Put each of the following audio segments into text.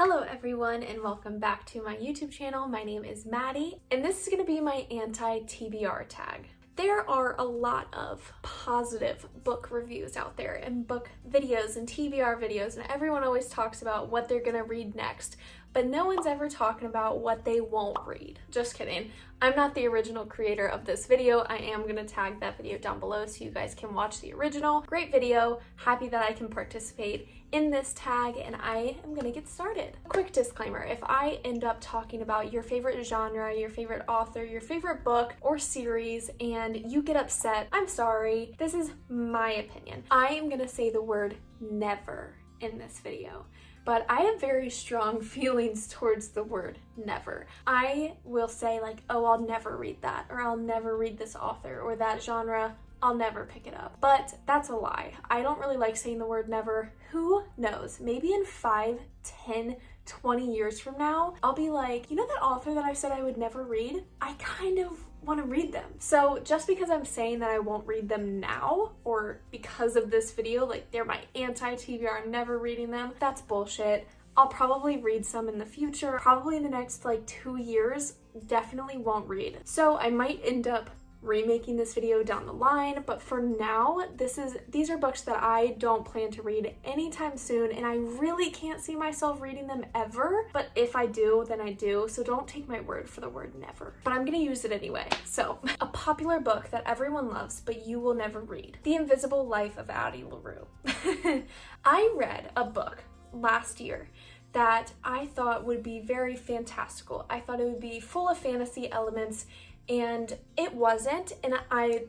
Hello everyone and welcome back to my YouTube channel. My name is Maddie and this is going to be my anti-TBR tag. There are a lot of positive book reviews out there and book videos and TBR videos, and everyone always talks about what they're going to read next, but no one's ever talking about what they won't read. Just kidding. I'm not the original creator of this video. I am going to tag that video down below so you guys can watch the original. Great video. Happy that I can participate in this tag, and I am going to get started. Quick disclaimer, if I end up talking about your favorite genre, your favorite author, your favorite book or series, and you get upset, I'm sorry. This is my opinion. I am going to say the word never in this video. But I have very strong feelings towards the word never. I will say like, oh, I'll never read that, or I'll never read this author or that genre. I'll never pick it up. But that's a lie. I don't really like saying the word never. Who knows? Maybe in 5, 10, 20 years from now, I'll be like, you know that author that I said I would never read? I kind of want to read them. So just because I'm saying that I won't read them now, or because of this video, like they're my anti-TBR, I'm never reading them, that's bullshit. I'll probably read some in the future, probably in the next like 2 years, definitely won't read. So I might end up remaking this video down the line, but for now, these are books that I don't plan to read anytime soon, and I really can't see myself reading them ever, but if I do, then I do, so don't take my word for the word never. But I'm gonna use it anyway. So, a popular book that everyone loves, but you will never read. The Invisible Life of Addie LaRue. I read a book last year that I thought would be very fantastical. I thought it would be full of fantasy elements, and it wasn't, and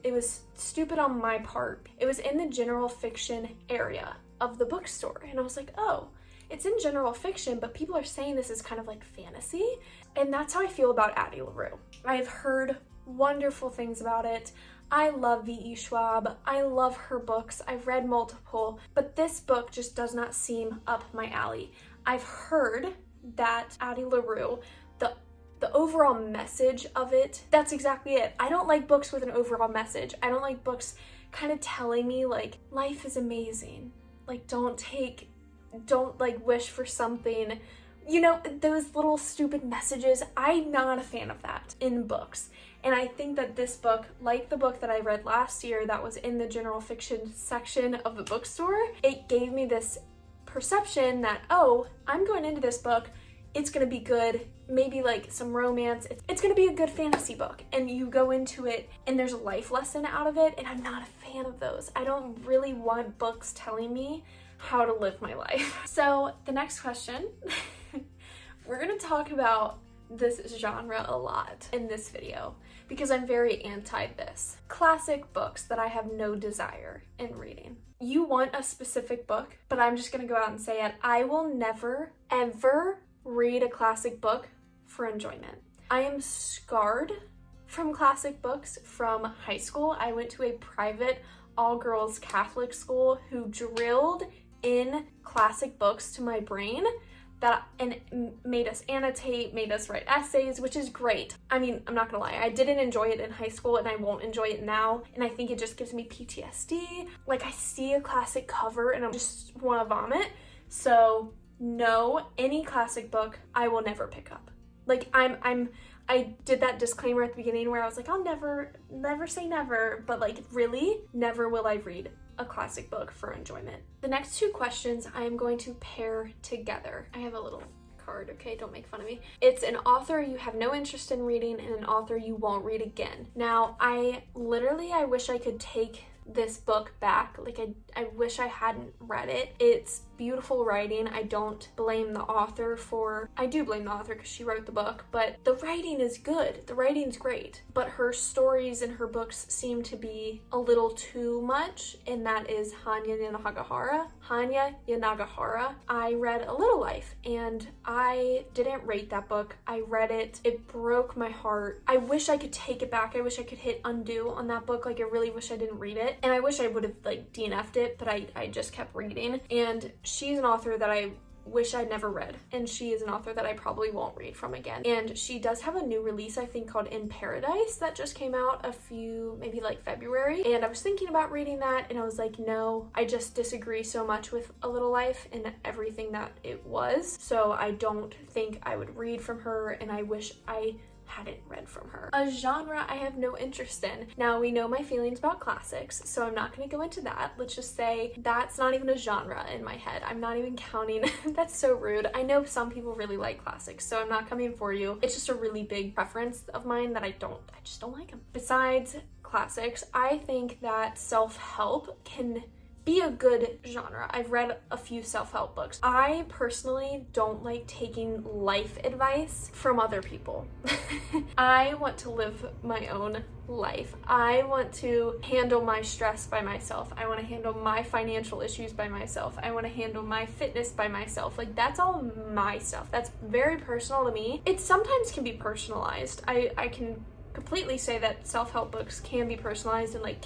it was stupid on my part. It was in the general fiction area of the bookstore, and I was like, oh, it's in general fiction, but people are saying this is kind of like fantasy, and that's how I feel about Addie LaRue. I've heard wonderful things about it. I love V.E. Schwab. I love her books. I've read multiple, but this book just does not seem up my alley. I've heard that Addie LaRue, the overall message of it, that's exactly it. I don't like books with an overall message. I don't like books kind of telling me like life is amazing. Like don't like wish for something, you know, those little stupid messages. I'm not a fan of that in books. And I think that this book, like the book that I read last year that was in the general fiction section of the bookstore, it gave me this perception that, oh, I'm going into this book, it's gonna be good, maybe like some romance, it's gonna be a good fantasy book, and you go into it and there's a life lesson out of it, and I'm not a fan of those. I don't really want books telling me how to live my life. So the next question, we're gonna talk about this genre a lot in this video because I'm very anti this. Classic books that I have no desire in reading. You want a specific book, but I'm just gonna go out and say it. I will never, ever read a classic book for enjoyment. I am scarred from classic books from high school. I went to a private all-girls Catholic school who drilled in classic books to my brain and made us annotate, made us write essays, which is great. I mean, I'm not gonna lie, I didn't enjoy it in high school and I won't enjoy it now, and I think it just gives me PTSD. Like I see a classic cover and I just wanna vomit. So no, any classic book I will never pick up. Like I did that disclaimer at the beginning where I was like, I'll never say never, but like really, never will I read a classic book for enjoyment. The next two questions I am going to pair together. I have a little card, okay? Don't make fun of me. It's an author you have no interest in reading and an author you won't read again. Now, I wish I could take this book back. Like I wish I hadn't read it. It's beautiful writing. I don't blame the author I do blame the author because she wrote the book, but the writing is good. The writing's great, but her stories and her books seem to be a little too much, and that is Hanya Yanagihara. I read A Little Life and I didn't rate that book. I read it. It broke my heart. I wish I could take it back. I wish I could hit undo on that book. Like I really wish I didn't read it. And I wish I would have like DNF'd it, but I just kept reading. And she's an author that I wish I'd never read. And she is an author that I probably won't read from again. And she does have a new release, I think, called In Paradise that just came out maybe like February. And I was thinking about reading that, and I was like, no, I just disagree so much with A Little Life and everything that it was. So I don't think I would read from her, and I wish I hadn't read from her. A genre I have no interest in. Now, we know my feelings about classics, so I'm not going to go into that. Let's just say that's not even a genre in my head. I'm not even counting. That's so rude. I know some people really like classics, so I'm not coming for you. It's just a really big preference of mine that I just don't like them. Besides classics, I think that self-help can be a good genre. I've read a few self-help books. I personally don't like taking life advice from other people. I want to live my own life. I want to handle my stress by myself. I want to handle my financial issues by myself. I want to handle my fitness by myself. Like, that's all my stuff. That's very personal to me. It sometimes can be personalized. I can completely say that self-help books can be personalized and like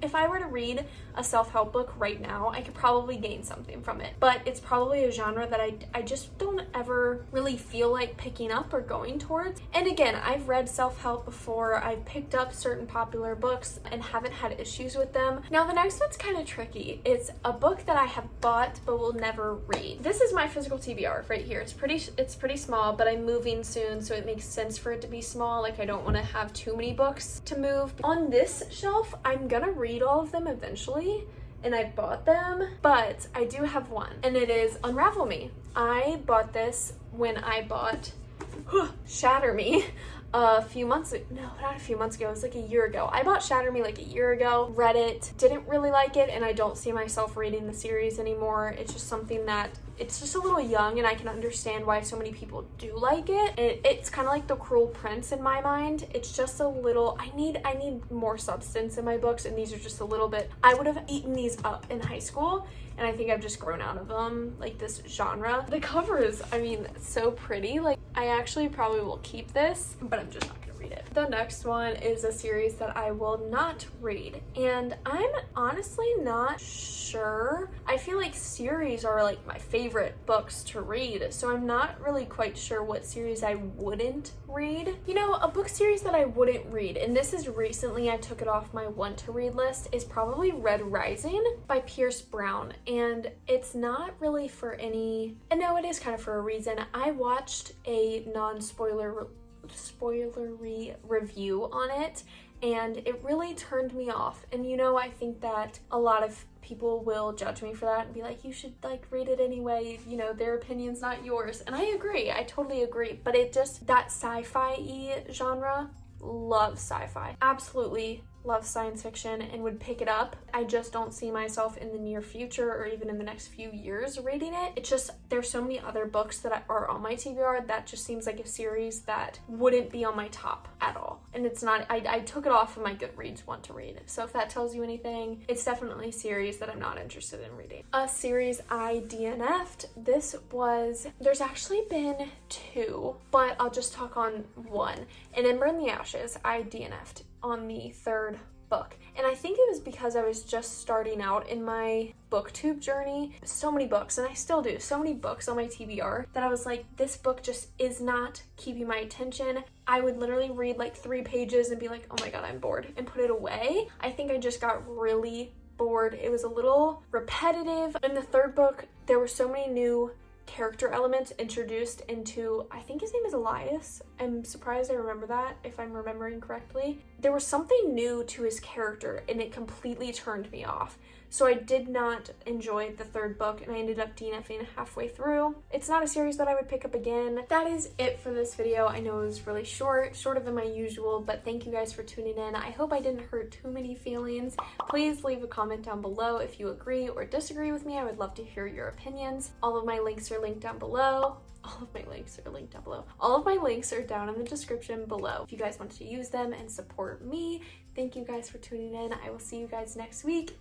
if I were to read a self-help book right now, I could probably gain something from it, but it's probably a genre that I just don't ever really feel like picking up or going towards. And again, I've read self-help before. I've picked up certain popular books and haven't had issues with them. Now the next one's kind of tricky. It's a book that I have bought but will never read. This is my physical TBR right here. It's pretty small, but I'm moving soon, so it makes sense for it to be small. Like, I don't want to have too many books to move. On this shelf, I'm gonna read all of them eventually, and I bought them, but I do have one, and it is Unravel Me. I bought this when I bought Shatter Me a few months ago. No, not a few months ago. It was like a year ago. I bought Shatter Me like a year ago, read it, didn't really like it, and I don't see myself reading the series anymore. It's just something that it's just a little young, and I can understand why so many people do like it. It's kind of like The Cruel Prince in my mind. It's just a little, I need more substance in my books, and these are just a little bit. I would have eaten these up in high school, and I think I've just grown out of them, like this genre. The cover is, I mean, so pretty. Like, I actually probably will keep this, but I'm just not gonna read it. The next one is a series that I will not read, and I'm honestly not sure. I feel like series are like my favorite books to read, so I'm not really quite sure what series I wouldn't read. You know, a book series that I wouldn't read, and this is recently, I took it off my want to read list, is probably Red Rising by Pierce Brown. And it's not really for any, and no, it is kind of for a reason. I watched a non-spoilery review on it, and it really turned me off. And you know, I think that a lot of people will judge me for that and be like, you should like read it anyway, you know, their opinion's not yours. And I agree, I totally agree, but it just, that sci-fi genre, love sci-fi, absolutely love science fiction, and would pick it up. I just don't see myself in the near future or even in the next few years reading it. It's just, there's so many other books that are on my TBR that just seems like a series that wouldn't be on my top at all. And it's not, I took it off of my Goodreads want to read. So if that tells you anything, it's definitely a series that I'm not interested in reading. A series I DNF'd, there's actually been two, but I'll just talk on one. In Ember in the Ashes, I DNF'd on the third book, and I think it was because I was just starting out in my booktube journey. So many books, and I still do, so many books on my TBR that I was like, this book just is not keeping my attention. I would literally read like 3 pages and be like, oh my god, I'm bored, and put it away. I think I just got really bored. It was a little repetitive. In the third book, there were so many new character elements introduced into, I think his name is Elias. I'm surprised I remember that, if I'm remembering correctly. There was something new to his character, and it completely turned me off. So I did not enjoy the third book, and I ended up DNFing halfway through. It's not a series that I would pick up again. That is it for this video. I know it was really shorter than my usual, but thank you guys for tuning in. I hope I didn't hurt too many feelings. Please leave a comment down below if you agree or disagree with me. I would love to hear your opinions. All of my links are linked down below. All of my links are down in the description below. If you guys want to use them and support me, thank you guys for tuning in. I will see you guys next week.